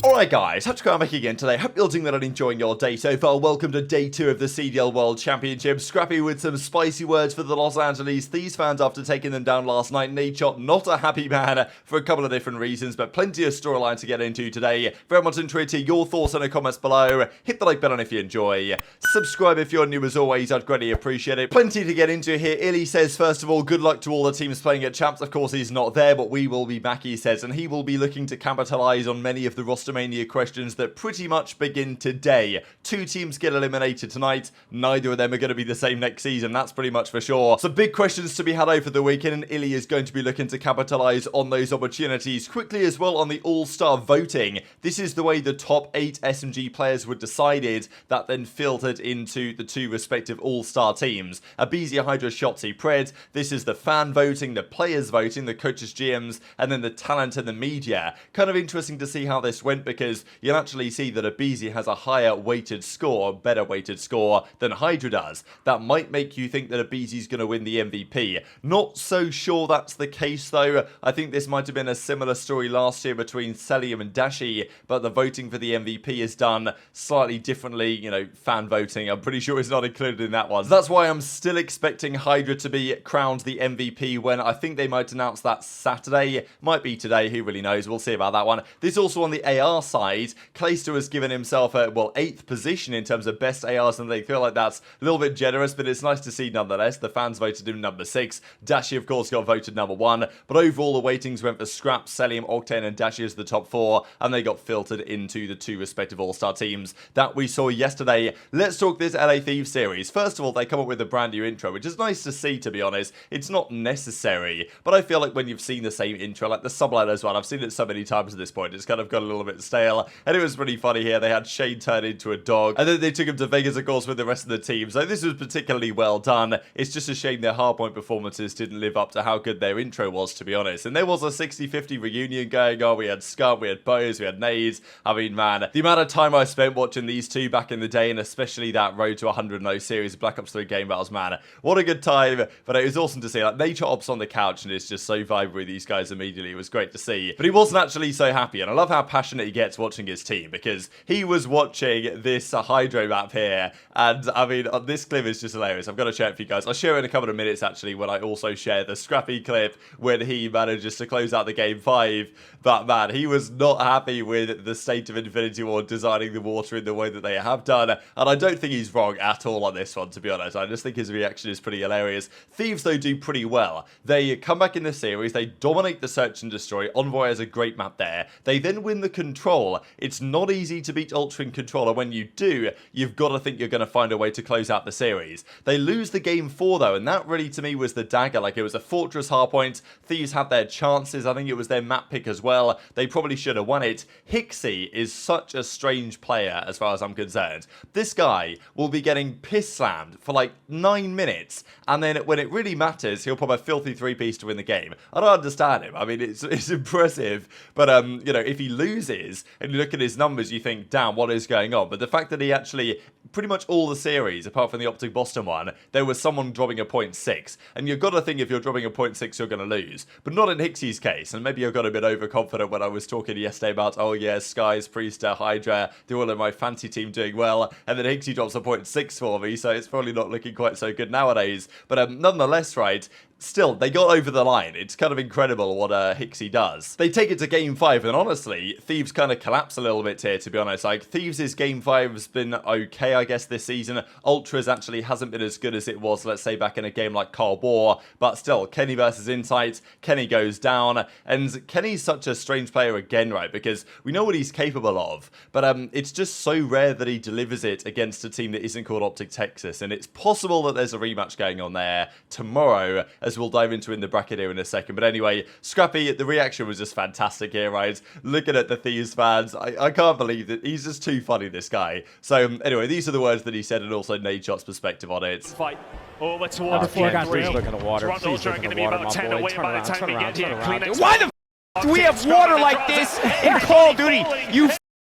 Alright guys, TacticalRab back again today. Hope you're doing that and enjoying your day so far. Welcome to day 2 of the CDL World Championship. Scrappy with some spicy words for the Los Angeles Thieves fans after taking them down last night. Nadeshot, not a happy man for a couple of different reasons, but plenty of storyline to get into today. Very much enjoyed to your thoughts in the comments below. Hit the like button if you enjoy. Subscribe if you're new as always, I'd greatly appreciate it. Plenty to get into here. iLLeY says, first of all, good luck to all the teams playing at Champs. Of course, he's not there, but we will be back, he says, and he will be looking to capitalize on many of the Rostermania questions that pretty much begin today. 2 teams get eliminated tonight. Neither of them are going to be the same next season. That's pretty much for sure. Some big questions to be had over the weekend, and iLLeY is going to be looking to capitalize on those opportunities. Quickly as well on the All-Star voting. This is the way the top 8 SMG players were decided, that then filtered into the 2 respective All-Star teams. aBeZy, Hydra, Shotzzy, Pred. This is the fan voting, the players voting, the coaches, GMs, and then the talent and the media. Kind of interesting to see how this went, because you'll actually see that aBeZy has a higher weighted score, better weighted score than Hydra does. That might make you think that aBeZy's going to win the MVP. Not so sure that's the case though. I think this might have been a similar story last year between Cellium and Dashy, but the voting for the MVP is done slightly differently, you know, fan voting. I'm pretty sure it's not included in that one. So that's why I'm still expecting Hydra to be crowned the MVP when I think they might announce that Saturday. Might be today, who really knows? We'll see about that one. This also on the AR side, Clayster has given himself a, well, 8th position in terms of best ARs, and they feel like that's a little bit generous, but it's nice to see nonetheless. The fans voted him number 6. Dashy, of course, got voted number 1, but overall the weightings went for Scrap, Cellium, Octane, and Dashy as the top 4, and they got filtered into the 2 respective All-Star teams that we saw yesterday. Let's talk this LA Thieves series. First of all, they come up with a brand new intro, which is nice to see, to be honest. It's not necessary, but I feel like when you've seen the same intro, like the subliners one, I've seen it so many times at this point, it's kind of got a little bit stale. And it was pretty funny here. They had Shane turn into a dog, and then they took him to Vegas, of course, with the rest of the team. So this was particularly well done. It's just a shame their hardpoint performances didn't live up to how good their intro was, to be honest. And there was a 60-50 reunion going on. We had Scump, we had Bows, we had Nades. I mean, man, the amount of time I spent watching these 2 back in the day, and especially that Road to 100-0 series, Black Ops 3 game battles, man, what a good time. But it was awesome to see. Like, Nature Ops on the couch, and it's just so vibrant with these guys immediately. It was great to see. But he wasn't actually so happy, and I love how passionate he gets watching his team, because he was watching this Hydro map here, and I mean, this clip is just hilarious. I've got to share it for you guys. I'll share it in a couple of minutes, actually, when I also share the Scrappy clip when he manages to close out the game 5. But man, he was not happy with the state of Infinity Ward designing the water in the way that they have done, and I don't think he's wrong at all on this one, to be honest. I just think his reaction is pretty hilarious. Thieves, though, do pretty well. They come back in the series, they dominate the search and destroy. Envoy has a great map there. They then win the control. It's not easy to beat Ultra in control, and when you do, you've got to think you're going to find a way to close out the series. They lose the game 4 though, and that really to me was the dagger. Like, it was a fortress hardpoint. Thieves had their chances. I think it was their map pick as well. They probably should have won it. Hixie is such a strange player as far as I'm concerned. This guy will be getting piss slammed for like 9 minutes, and then when it really matters, he'll pop a filthy 3-piece to win the game. I don't understand him. I mean, it's impressive, but you know, if he loses and you look at his numbers, you think, damn, what is going on? But the fact that he actually, pretty much all the series, apart from the OpTic Boston one, there was someone dropping a 0.6, and you've got to think if you're dropping a 0.6, you're going to lose. But not in Hixie's case, and maybe I got a bit overconfident when I was talking yesterday about, oh yeah, Skies, Priester, Hydra, they're all in my fancy team doing well, and then Hixie drops a 0.6 for me, so it's probably not looking quite so good nowadays. But nonetheless, right, still, they got over the line. It's kind of incredible what Hixie does. They take it to game 5, and honestly, Thieves kind of collapse a little bit here, to be honest. Like, Thieves' game 5 has been okay, I guess, this season. Ultras actually hasn't been as good as it was, let's say, back in a game like Cold War, but still, Kenny versus Insight, Kenny goes down, and Kenny's such a strange player again, right, because we know what he's capable of, but it's just so rare that he delivers it against a team that isn't called OpTic Texas, and it's possible that there's a rematch going on there tomorrow, as we'll dive into in the bracket here in a second. But anyway, Scrappy, the reaction was just fantastic here, right? Looking at the Thieves fans, I can't believe that he's just too funny, this guy. So anyway, these are the words that he said, and also Nadeshot's perspective on it. Fight over towards Please look at the water. Toronto's going to be about 10 away by the time we get here. CleanX. Why the f do we have water like this in Call of Duty? You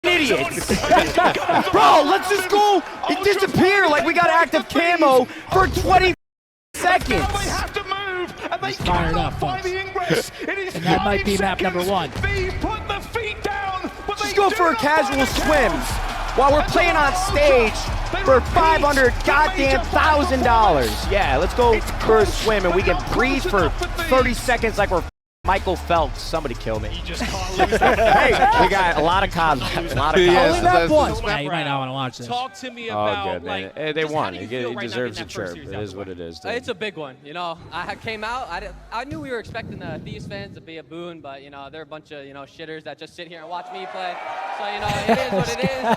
idiots! Bro, let's just go and disappear like we got active camo for 20 seconds. They have to move, and they fired cannot up, find folks. the ingress. It is And that might be map number 1. They put the feet down, but they go for a casual swims while we're playing on stage for $500 goddamn $1,000. Yeah, let's go for a swim and we can breathe for 30 seconds like we're Michael Phelps. Somebody kill me. You just can't lose that. Hey, we got a lot of COD left. A lot of COD Only left. that once. Yeah, you might not want to watch this. Talk to me about, Oh, good, man. like, They just how won. do you He feel right now deserves getting a that chirp. first series It out is the what way? it is, dude. It's a big one, you know. I came out. I knew we were expecting the Thieves fans to be a boon, but you know they're a bunch of shitters that just sit here and watch me play. So it is what it is. And,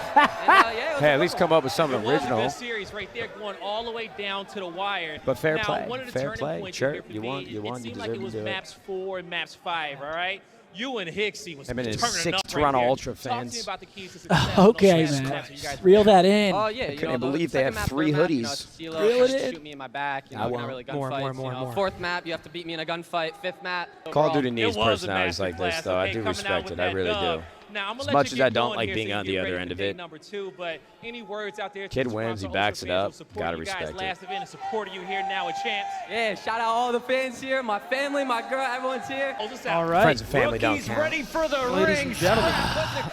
yeah, Hey, at least come up with something It was a original. good series right there, going all the way down to the wire. But fair now, play. One of the Fair turning play. points Sure, here for you me, won, you it won, you seemed like it deserve was to do it. maps 4 and maps 5. All right. You and Hicksy was I mean, turning it's it 6 up Toronto right there. Ultra Talk to me fans. about the keys to success. Okay, Those man. maps you guys Reel that in. Oh yeah, couldn't believe they had second map, 3 third map, hoodies. Reel it in. Shoot me in my back. I Not won't. really More. gunfights. Fourth map, you have to beat me in a gunfight. Fifth map. Call of Duty It needs was a personalities like this, masterclass, though. I okay, do coming out respect with it. I that really dub. do. Now, I'm gonna As let much you as I get don't going like here being so you on the get other ready end for of day it. number 2, but any words out there to Kid the wins, he Toronto backs Ultra it fans up. who supported Gotta you guys respect it. last event and supported you here now at Champs? Yeah, shout out all the fans here, my family, my girl, everyone's here. Close us out. All right. Friends and family don't Rookies count. ready for the Ladies ring. and gentlemen.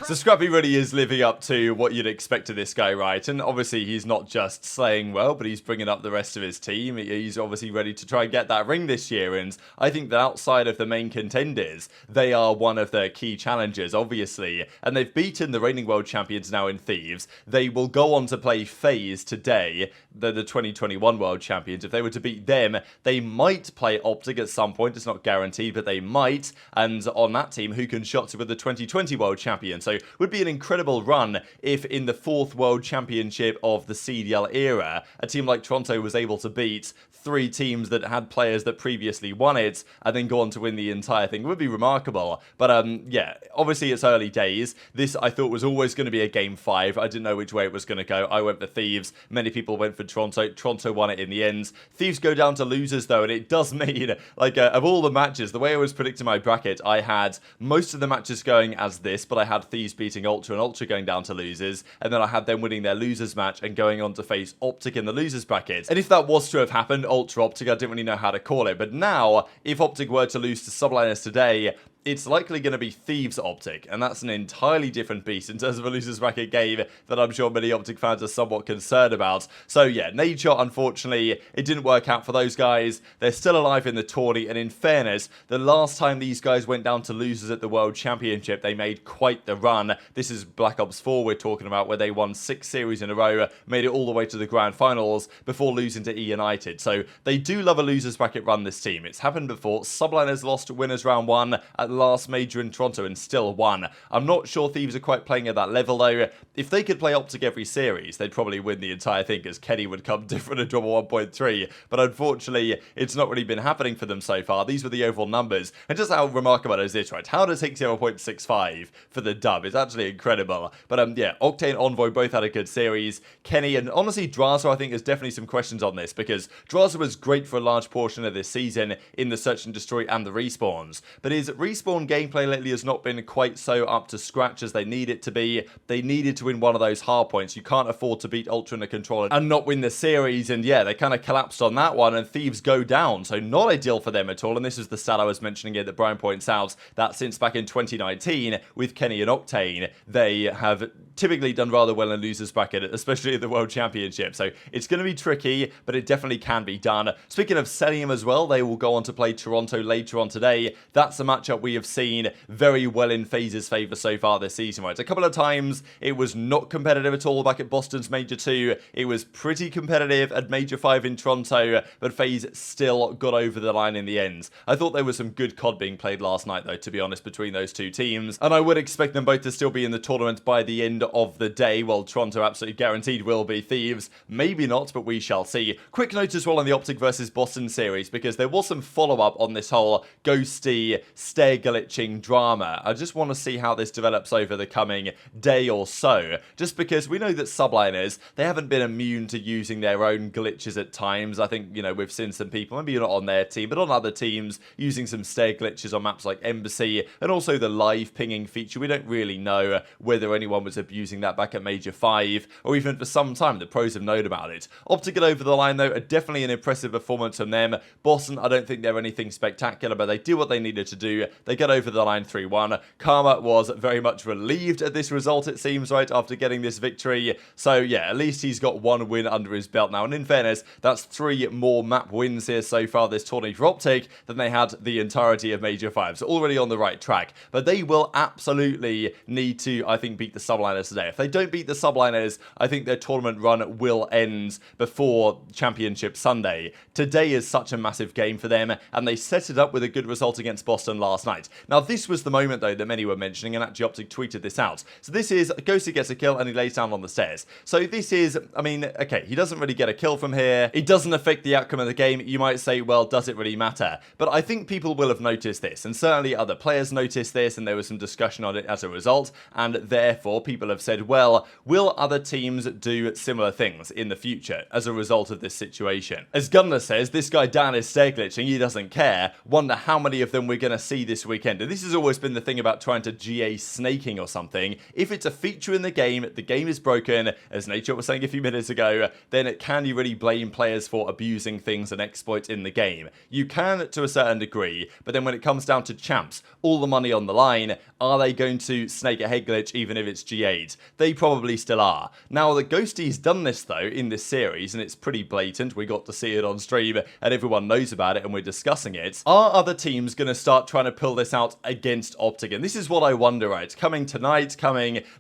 So Scrappy really is living up to what you'd expect of this guy, right? And obviously he's not just slaying well, but he's bringing up the rest of his team. He's obviously ready to try and get that ring this year. And I think that outside of the main contenders, they are one of the key challengers, obviously. And they've beaten the reigning world champions now in Thieves. They will go on to play FaZe today, the 2021 world champions. If they were to beat them, they might play OpTic at some point. It's not guaranteed, but they might. And on that team, Huke and Shotzzy with the 2020 world champion. So would be an incredible run if in the 4th world championship of the CDL era, a team like Toronto was able to beat 3 teams that had players that previously won it and then go on to win the entire thing. It would be remarkable. But yeah, obviously it's early days. This I thought was always going to be a game 5. I didn't know which way it was going to go. I went for Thieves. Many people went for Toronto. Toronto won it in the end. Thieves go down to losers though, and it does mean, like, of all the matches, the way I was predicting my bracket, I had most of the matches going as this, but I had Thieves beating Ultra and Ultra going down to losers, and then I had them winning their losers match and going on to face OpTic in the losers bracket. And if that was to have happened, Ultra OpTic, I didn't really know how to call it, but now, if OpTic were to lose to Subliners today, it's likely going to be Thieves OpTic, and that's an entirely different beast in terms of a losers bracket game that I'm sure many OpTic fans are somewhat concerned about. So yeah, Nadeshot, unfortunately, it didn't work out for those guys. They're still alive in the tourney, and in fairness, the last time these guys went down to losers at the World Championship, they made quite the run. This is Black Ops 4 we're talking about, where they won 6 series in a row, made it all the way to the grand finals before losing to E United. So they do love a losers bracket run, this team. It's happened before. Subliners lost winners round 1 at last major in Toronto and still won. I'm not sure Thieves are quite playing at that level though. If they could play OpTic every series, they'd probably win the entire thing, as Kenny would come different and drop a 1.3. But unfortunately, it's not really been happening for them so far. These were the overall numbers. And just how remarkable is this, right? How does Hick 0.65 for the dub? It's actually incredible. But yeah, Octane, Envoy both had a good series. Kenny and honestly Drazah, I think there's definitely some questions on this, because Drazah was great for a large portion of this season in the search and destroy and the respawns. But his respawn gameplay lately has not been quite so up to scratch as they need it to be. They needed to win one of those hard points. You can't afford to beat Ultra in a controller and not win the series, and yeah, they kind of collapsed on that one, and Thieves go down, so not ideal for them at all. And this is the stat I was mentioning here that Brian points out, that since back in 2019 with Kenny and Octane, they have typically done rather well in losers bracket, especially at the World Championship. So it's going to be tricky, but it definitely can be done. Speaking of Cellium as well, they will go on to play Toronto later on today. That's a matchup we have seen very well in FaZe's favour so far this season, right? A couple of times it was not competitive at all back at Boston's Major 2. It was pretty competitive at Major 5 in Toronto, but FaZe still got over the line in the end. I thought there was some good COD being played last night though, to be honest, between those two teams, and I would expect them both to still be in the tournament by the end of the day. Well, Toronto absolutely guaranteed will be. Thieves, maybe not, but we shall see. Quick note as well on the OpTic versus Boston series, because there was some follow-up on this whole Ghosty stair glitching drama. I just want to see how this develops over the coming day or so, just because we know that Subliners, they haven't been immune to using their own glitches at times. I think, you know, we've seen some people, maybe not on their team, but on other teams, using some stair glitches on maps like Embassy, and also the live pinging feature. We don't really know whether anyone was abusing that back at Major 5, or even for some time. The pros have known about it. OpTic get over the line though, are definitely an impressive performance from them. Boston, I don't think they're anything spectacular, but they did what they needed to do. They get over the line 3-1. Karma was very much relieved at this result, it seems, right, after getting this victory. So, yeah, at least he's got one win under his belt now. And in fairness, that's 3 more map wins here so far this tournament for OpTic than they had the entirety of Major 5. So already on the right track. But they will absolutely need to, I think, beat the subliners today. If they don't beat the subliners, I think their tournament run will end before Championship Sunday. Today is such a massive game for them, and they set it up with a good result against Boston last night. Now, this was the moment, though, that many were mentioning, and actually OpTic tweeted this out. So this is Ghosty gets a kill, and he lays down on the stairs. So this is, I mean, okay, he doesn't really get a kill from here. It doesn't affect the outcome of the game. You might say, well, does it really matter? But I think people will have noticed this, and certainly other players noticed this, and there was some discussion on it as a result, and therefore people have said, well, will other teams do similar things in the future as a result of this situation? As Gunless says, this guy Dan is stair glitching, he doesn't care. Wonder how many of them we're going to see this weekend. And this has always been the thing about trying to GA snaking or something. If it's a feature in the game is broken, as Nadeshot was saying a few minutes ago, then can you really blame players for abusing things and exploits in the game? You can to a certain degree, but then when it comes down to champs, all the money on the line, are they going to snake a head glitch even if it's GA'd? They probably still are. Now, the Ghosty's done this though in this series, and it's pretty blatant. We got to see it on stream, and everyone knows about it, and we're discussing it. Are other teams going to start trying to pull this out against OpTic? And this is what I wonder, right? Coming tonight,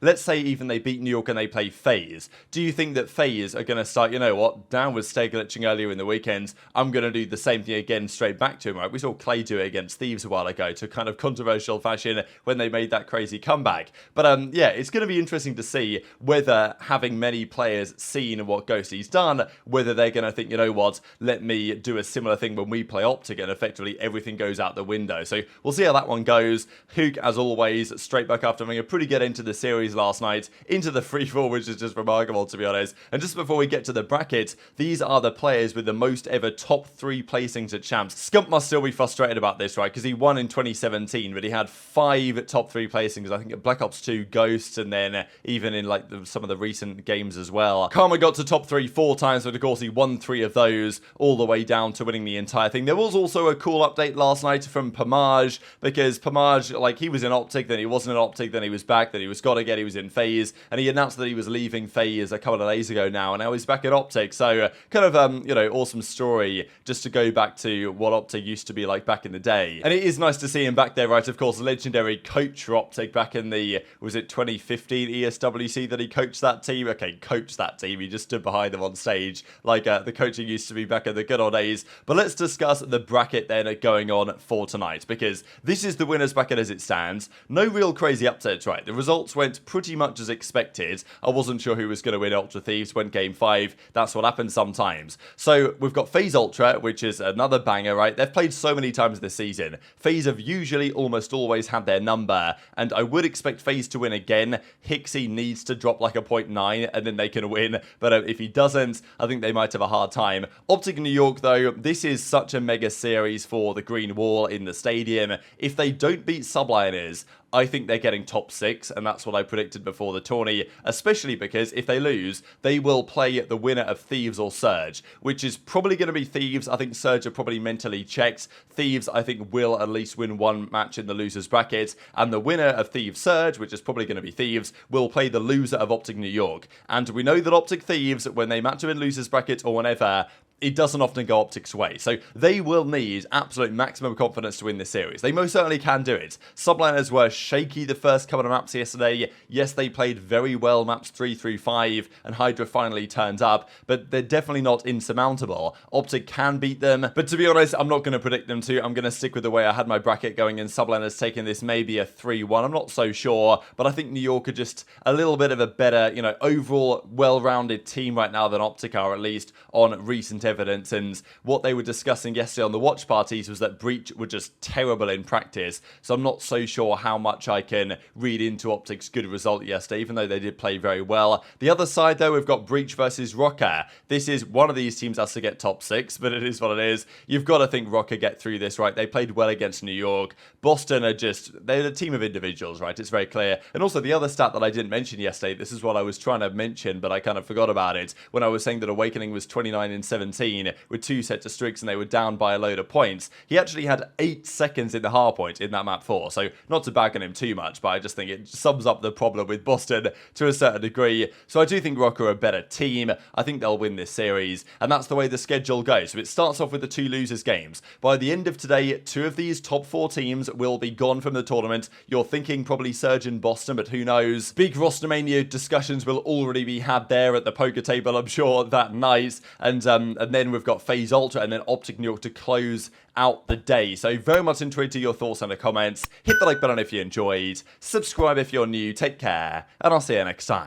let's say even they beat New York and they play FaZe. Do you think that FaZe are going to start, you know what, Dan was stair glitching earlier in the weekend, I'm going to do the same thing again straight back to him, right? We saw Clay do it against Thieves a while ago to kind of controversial fashion when they made that crazy comeback. But yeah, it's going to be interesting to see whether having many players seen what Ghosty's done, whether they're going to think, you know what, let me do a similar thing when we play OpTic, and effectively everything goes out the window. So we'll see how that one goes. Huke, as always, straight back after having a pretty good end to the series last night, into the free-for-all, which is just remarkable, to be honest. And just before we get to the bracket, these are the players with the most ever top 3 placings at champs. Scump must still be frustrated about this, right? Because he won in 2017, but he had 5 top 3 placings, I think at Black Ops 2, Ghost, and then even in like some of the recent games as well. Karma got to top 3 4 times, but of course he won 3 of those, all the way down to winning the entire thing. There was also a cool update last night from Pamaj, because Pamaj, like, he was in OpTic, then he wasn't in OpTic, then he was back, then he was gone again, he was in FaZe, and he announced that he was leaving FaZe a couple of days ago now, and now he's back at OpTic. So kind of you know, awesome story just to go back to what OpTic used to be like back in the day. And it is nice to see him back there, right? Of course, legendary coach for OpTic back in the, was it 2015 ESWC that he coached that team? Okay, coached that team. He just stood behind them on stage like the coaching used to be back in the good old days. But let's discuss the bracket then going on for tonight, because this is the winners bracket as it stands. No real crazy upsets, right? The results went pretty much as expected. I wasn't sure who was going to win Ultra Thieves when Game 5. That's what happens sometimes. So we've got FaZe Ultra, which is another banger, right? They've played so many times this season. FaZe have usually almost always had their number, and I would expect FaZe to win again. Hixie needs to drop like a 0.9 and then they can win, but if he doesn't, I think they might have a hard time. OpTic New York, though, this is such a mega series for the green wall in the stadium. If they don't beat subliners, I think they're getting top 6, and that's what I predicted before the tourney, especially because if they lose, they will play the winner of Thieves or Surge, which is probably going to be Thieves. I think Surge are probably mentally checked. Thieves, I think, will at least win one match in the losers bracket, and the winner of Thieves Surge, which is probably going to be Thieves, will play the loser of OpTic New York. And we know that OpTic Thieves, when they match up in losers bracket or whenever, it doesn't often go OpTic's way. So they will need absolute maximum confidence to win this series. They most certainly can do it. Subliners were shaky the first couple of maps yesterday. Yes, they played very well maps 3 through 5, and Hydra finally turned up, but they're definitely not insurmountable. OpTic can beat them, but to be honest, I'm not going to predict them to. I'm going to stick with the way I had my bracket going, and Subliners taking this maybe a 3-1. I'm not so sure, but I think New York are just a little bit of a better, you know, overall well-rounded team right now than OpTic are, at least on recent evidence. And what they were discussing yesterday on the watch parties was that Breach were just terrible in practice, so I'm not so sure how much I can read into OpTic's good result yesterday, even though they did play very well. The other side, though, we've got Breach versus Rokkr. This is one of these teams has to get top 6, but it is what it is. You've got to think Rokkr get through this, right? They played well against New York. Boston are just, they're a team of individuals, right? It's very clear. And also the other stat that I didn't mention yesterday, this is what I was trying to mention, but I kind of forgot about it, when I was saying that Awakening was 29 in 17 17 with 2 sets of streaks and they were down by a load of points. He actually had 8 seconds in the hard point in that map 4, so not to bag on him too much, but I just think it sums up the problem with Boston to a certain degree. So I do think Rokkr are a better team. I think they'll win this series, and that's the way the schedule goes. So it starts off with the 2 losers games. By the end of today, 2 of these top 4 teams will be gone from the tournament. You're thinking probably Surge and Boston, but who knows? Big Rostermania discussions will already be had there at the poker table, I'm sure, that night. And then we've got FaZe Ultra and then OpTic New York to close out the day. So very much intrigued to your thoughts in the comments. Hit the like button if you enjoyed. Subscribe if you're new. Take care, and I'll see you next time.